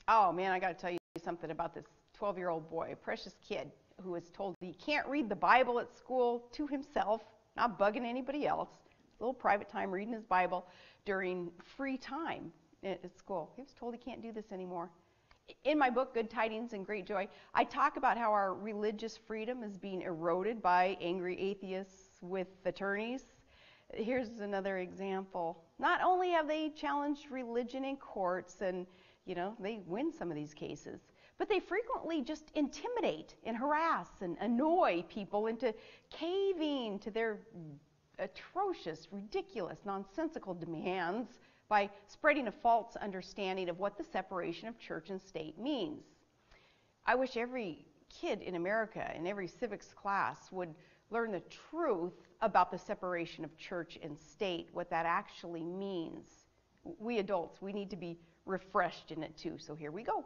Oh man, I got to tell you something about this 12-year-old boy, a precious kid, who was told he can't read the Bible at school to himself, not bugging anybody else. A little private time reading his Bible during free time at school. He was told he can't do this anymore. In my book, Good Tidings and Great Joy, I talk about how our religious freedom is being eroded by angry atheists with attorneys. Here's another example. Not only have they challenged religion in courts and they win some of these cases, but they frequently just intimidate and harass and annoy people into caving to their atrocious, ridiculous, nonsensical demands by spreading a false understanding of what the separation of church and state means. I wish every kid in America in every civics class would learn the truth about the separation of church and state, what that actually means. We adults, we need to be refreshed in it too, so here we go.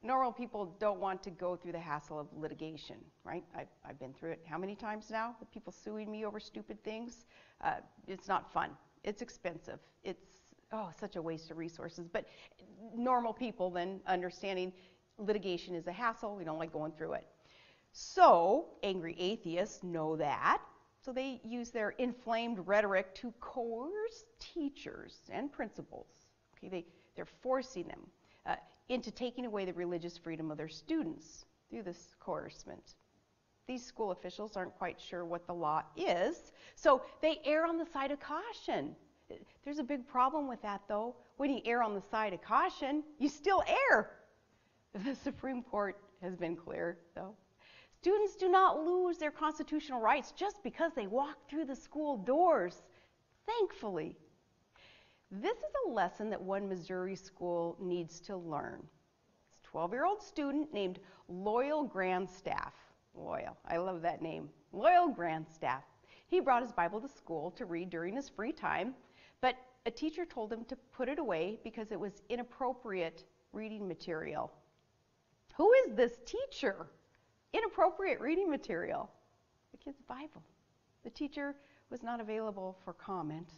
Normal people don't want to go through the hassle of litigation, right? I've been through it how many times now with people suing me over stupid things? It's not fun. It's expensive. It's such a waste of resources. But normal people then understanding litigation is a hassle. We don't like going through it. So angry atheists know that. So they use their inflamed rhetoric to coerce teachers and principals. Okay, they're forcing them into taking away the religious freedom of their students through this coercement. These school officials aren't quite sure what the law is, so they err on the side of caution. There's a big problem with that, though. When you err on the side of caution, you still err. The Supreme Court has been clear, though. Students do not lose their constitutional rights just because they walk through the school doors, thankfully. This is a lesson that one Missouri school needs to learn. It's a 12-year-old student named Loyal Grandstaff. Loyal, I love that name. Loyal Grandstaff. He brought his Bible to school to read during his free time, but a teacher told him to put it away because it was inappropriate reading material. Who is this teacher? Inappropriate reading material. The kid's Bible. The teacher was not available for comment,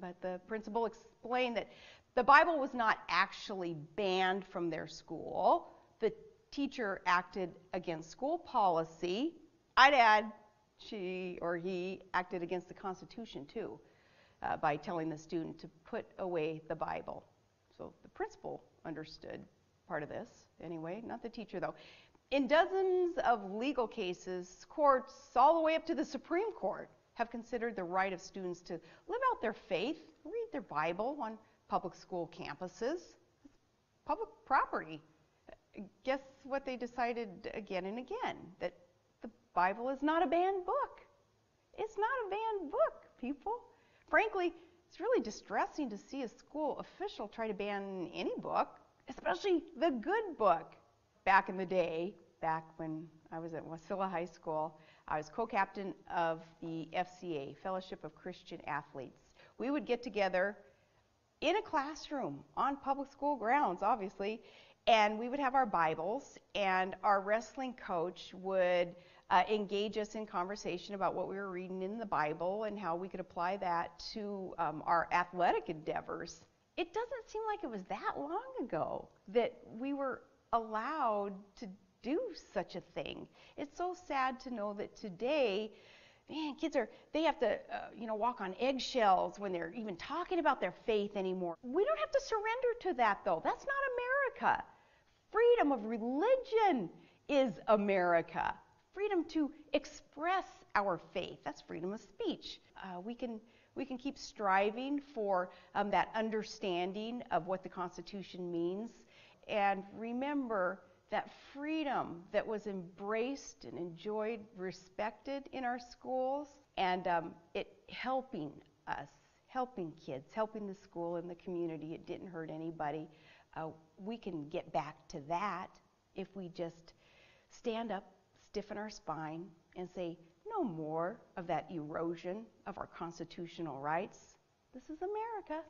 but the principal explained that the Bible was not actually banned from their school. The teacher acted against school policy. I'd add she or he acted against the Constitution too, by telling the student to put away the Bible. So the principal understood part of this anyway, not the teacher though. In dozens of legal cases, courts all the way up to the Supreme Court have considered the right of students to live out their faith, read their Bible on public school campuses. It's public property. Guess what they decided again and again? That the Bible is not a banned book. It's not a banned book, people. Frankly, it's really distressing to see a school official try to ban any book, especially the good book. Back in the day, back when I was at Wasilla High School, I was co-captain of the FCA, Fellowship of Christian Athletes. We would get together in a classroom on public school grounds, obviously, and we would have our Bibles, and our wrestling coach would engage us in conversation about what we were reading in the Bible and how we could apply that to our athletic endeavors. It doesn't seem like it was that long ago that we were allowed to do such a thing. It's so sad to know that today, man, kids they have to walk on eggshells when they're even talking about their faith anymore. We don't have to surrender to that though. That's not America. Freedom of religion is America. Freedom to express our faith. That's freedom of speech. We can keep striving for that understanding of what the Constitution means, and remember that freedom that was embraced and enjoyed, respected in our schools, and it helping us, helping kids, helping the school and the community. It didn't hurt anybody. We can get back to that if we just stand up, stiffen our spine, and say, no more of that erosion of our constitutional rights. This is America.